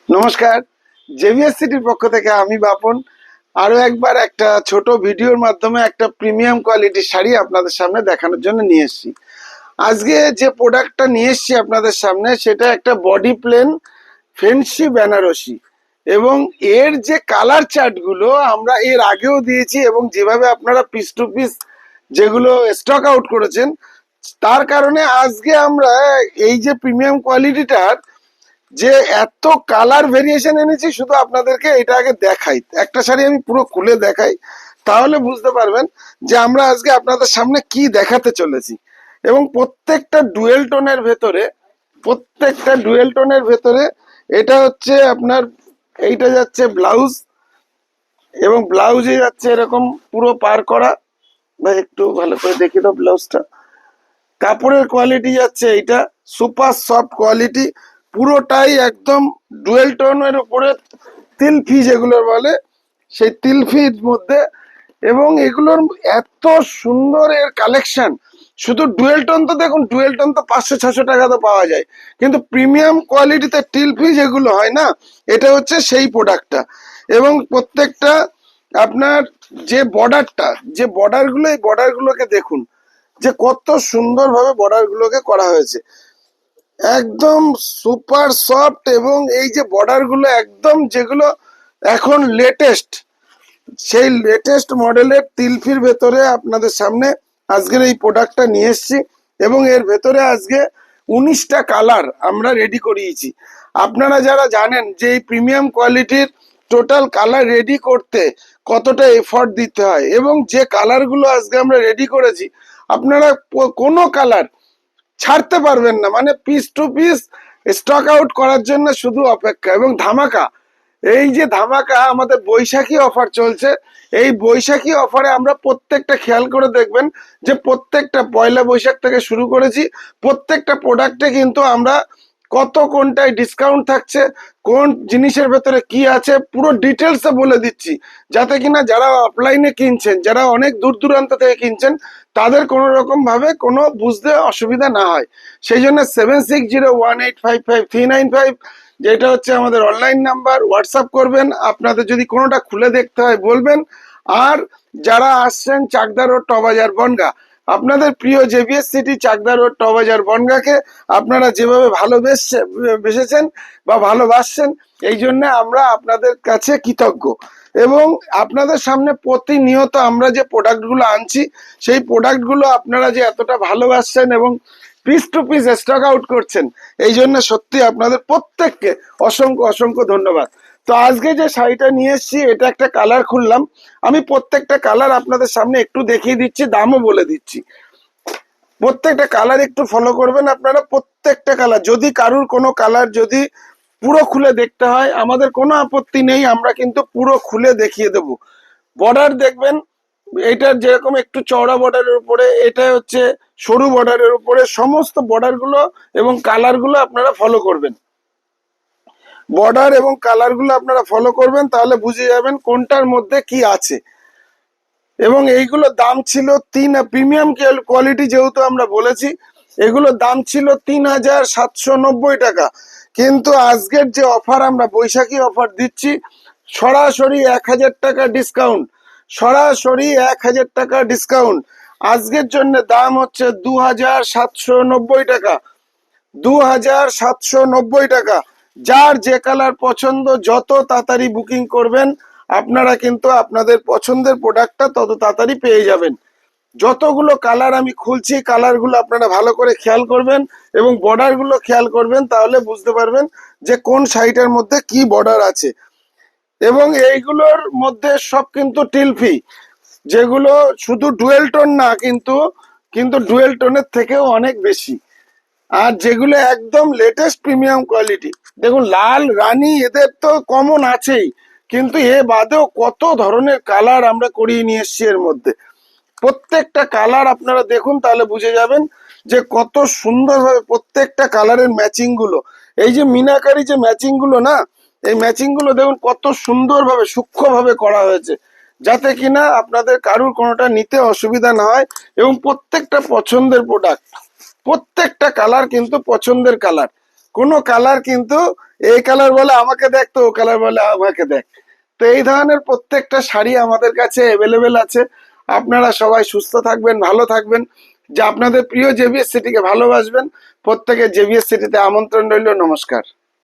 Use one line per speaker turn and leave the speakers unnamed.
নমস্কার। জেভিএস সিটির পক্ষ থেকে আমি বাপন আরো একবার একটা ছোট ভিডিওর মাধ্যমে একটা প্রিমিয়াম কোয়ালিটির শাড়ি আপনাদের সামনে দেখানোর জন্য নিয়ে এসেছি। আজকে যে প্রোডাক্টটা নিয়ে এসেছি আপনাদের সামনে সেটা একটা বডি প্লেন ফেন্সি বেনারসি, এবং এর যে কালার চার্টগুলো আমরা এর আগেও দিয়েছি, এবং যেভাবে আপনারা পিস টু পিস যেগুলো স্টক আউট করেছেন, তার কারণে আজকে আমরা এই যে প্রিমিয়াম কোয়ালিটিটার যে এত কালার ভেরিয়েশন এনেছি, শুধু আপনাদেরকে এটা আগে দেখাই, একটা শাড়ি আমি পুরো খুলে দেখাই, তাহলে বুঝতে পারবেন যে আমরা আজকে আপনাদের সামনে কি দেখাতে চলেছি। এবং প্রত্যেকটা ডুয়েল টোনের ভেতরে এটা হচ্ছে আপনার, এইটা যাচ্ছে ব্লাউজ, এবং ব্লাউজে যাচ্ছে এরকম পুরো পার করা। ভাই একটু ভালো করে দেখি তো ব্লাউজটা। কাপড়ের কোয়ালিটি যাচ্ছে এইটা সুপার সফট কোয়ালিটি, পুরোটাই একদম ডুয়েল টোনের উপরে তিলফি যেগুলো বলে, সেই তিলফির মধ্যে। এবং এগুলোর এত সুন্দর এর কালেকশন, শুধু ডুয়েল টোন তো দেখুন, ডুয়েল টোন তো 500-600 টাকা তো পাওয়া যায়, কিন্তু প্রিমিয়াম কোয়ালিটিতে টিলফি যেগুলো হয় না, এটা হচ্ছে সেই প্রোডাক্টটা। এবং প্রত্যেকটা আপনার যে বর্ডারটা, যে বর্ডারগুলো, এই বর্ডারগুলোকে দেখুন যে কত সুন্দরভাবে বর্ডারগুলোকে করা হয়েছে, একদম সুপার সফট। এবং এই যে বর্ডারগুলো একদম যেগুলো এখন লেটেস্ট, সেই লেটেস্ট মডেলের তিলফির ভেতরে আপনাদের সামনে আজকের এই প্রোডাক্টটা নিয়ে এসেছি। এবং এর ভেতরে আজকে 19টা কালার আমরা রেডি করিয়েছি। আপনারা যারা জানেন যে এই প্রিমিয়াম কোয়ালিটির টোটাল কালার রেডি করতে কতটা এফর্ট দিতে হয়, এবং যে কালারগুলো আজকে আমরা রেডি করেছি, আপনারা কোনো কালার ছাড়তে পারবেন না, মানে piece to piece stock out করার জন্য শুধু অপেক্ষা। এবং ধামাকা, এই যে ধামাকা আমাদের বৈশাখী অফার চলছে, এই বৈশাখী অফারে আমরা প্রত্যেকটা খেয়াল করে দেখবেন যে প্রত্যেকটা পয়লা বৈশাখ থেকে শুরু করেছি, প্রত্যেকটা প্রোডাক্টে কিন্তু আমরা কত কোনটায় ডিসকাউন্ট থাকছে, কোন জিনিসের ভেতরে কি আছে পুরো ডিটেলসে বলে দিচ্ছি, যাতে কিনা যারা অফলাইনে কিনছেন, যারা অনেক দূর দূরান্ত থেকে কিনছেন, তাদের কোনো রকম ভাবে কোনো বুঝতে অসুবিধা না হয়। সেই জন্য 7601855395, যেটা হচ্ছে আমাদের অনলাইন নাম্বার, হোয়াটসঅ্যাপ করবেন। আপনাদের যদি কোনোটা খুলে দেখতে হয় বলবেন। আর যারা আসছেন চাকদা রোড টবাজার বনগা, আপনাদের প্রিয় জেভিএস সিটি চাকদা রোড টবাজার বনগাকে আপনারা যেভাবে ভালোবেসেছেন বা ভালোবাসছেন, এই জন্য আমরা আপনাদের কাছে কৃতজ্ঞ। এবং আপনাদের সামনে প্রতিনিয়ত আমরা যে প্রোডাক্টগুলো আনছি, সেই প্রোডাক্টগুলো আপনারা যে এতটা ভালোবাসছেন এবং piece to piece stock out করছেন, এই জন্য সত্যি আপনাদের প্রত্যেককে অসংখ্য অসংখ্য ধন্যবাদ। তো আজকে যে শাড়িটা নিয়ে এসেছি, এটা একটা কালার খুললাম, আমি প্রত্যেকটা কালার আপনাদের সামনে একটু দেখিয়ে দিচ্ছি, দামও বলে দিচ্ছি। প্রত্যেকটা কালার একটু ফলো করবেন আপনারা, প্রত্যেকটা কালার, যদি কারুর কোনো কালার যদি পুরো খুলে দেখতে হয় আমাদের কোনো আপত্তি নেই, আমরা কিন্তু পুরো খুলে দেখিয়ে দেব। বর্ডার দেখবেন, এটার যেরকম একটু চওড়া বর্ডারের উপরে, এটা হচ্ছে সরু বর্ডারের উপরে, সমস্ত বর্ডারগুলো এবং কালারগুলো আপনারা ফলো করবেন। বর্ডার এবং কালারগুলো আপনারা ফলো করবেন, তাহলে বুঝে যাবেন কোনটার মধ্যে কি আছে। এবং এইগুলো দাম ছিল প্রিমিয়াম কোয়ালিটি যেহেতু আমরা বলেছি, এগুলো দাম ছিল 3790 টাকা। কিন্তু আজকের যে অফার, আমরা বৈশাখী অফার দিচ্ছি, সরাসরি 1000 টাকা ডিসকাউন্ট, সরাসরি 1000 টাকা ডিসকাউন্ট। আজকের জন্য দাম হচ্ছে 2790 টাকা, 2790 টাকা। যার যে কালার পছন্দ, যত তাড়াতাড়ি বুকিং করবেন আপনারা কিন্তু আপনাদের পছন্দের প্রোডাক্টটা তত তাড়াতাড়ি পেয়ে যাবেন। যতগুলো কালার আমি খুলছি, কালারগুলো আপনারা ভালো করে খেয়াল করবেন এবং বর্ডারগুলো খেয়াল করবেন, তাহলে বুঝতে পারবেন যে কোন শাড়িটার মধ্যে কি বর্ডার আছে। এবং এইগুলোর মধ্যে সব কিন্তু টিলফি, যেগুলো শুধু ডুয়েল টোন না, কিন্তু কিন্তু ডুয়েল টোনের থেকেও অনেক বেশি। আর যেগুলো একদম লেটেস্ট প্রিমিয়াম কোয়ালিটি, দেখুন লাল রানী এদের তো কমন আছেই, কিন্তু এ বাদেও কত ধরনের কালার আমরা করিয়ে নিয়ে এসেছি এর মধ্যে। প্রত্যেকটা কালার আপনারা দেখুন, তাহলে বুঝে যাবেন যে কত সুন্দরভাবে প্রত্যেকটা কালারের ম্যাচিং গুলো, এই যে মিনাকারি যে ম্যাচিং গুলো না, এই ম্যাচিং গুলো দেখুন কত সুন্দরভাবে সূক্ষ্মভাবে করা হয়েছে, যাতে কিনা আপনাদের কারুর কোনোটা নিতে অসুবিধা না হয়। এবং প্রত্যেকটা পছন্দের প্রোডাক্ট, প্রত্যেকটা কালার কিন্তু পছন্দের কালার, কোনো কালার কিন্তু এই কালার বলে আমাকে দেখ, তো ও কালার বলে আমাকে দেখ। তো এই ধরনের প্রত্যেকটা শাড়ি আমাদের কাছে অ্যাভেলেবেল আছে। আপনারা সবাই সুস্থ থাকবেন, ভালো থাকবেন, যে আপনাদের প্রিয় জেভিএস সিটিকে ভালোবাসবেন। প্রত্যেকে জেভিএস সিটিতে আমন্ত্রণ রইল। নমস্কার।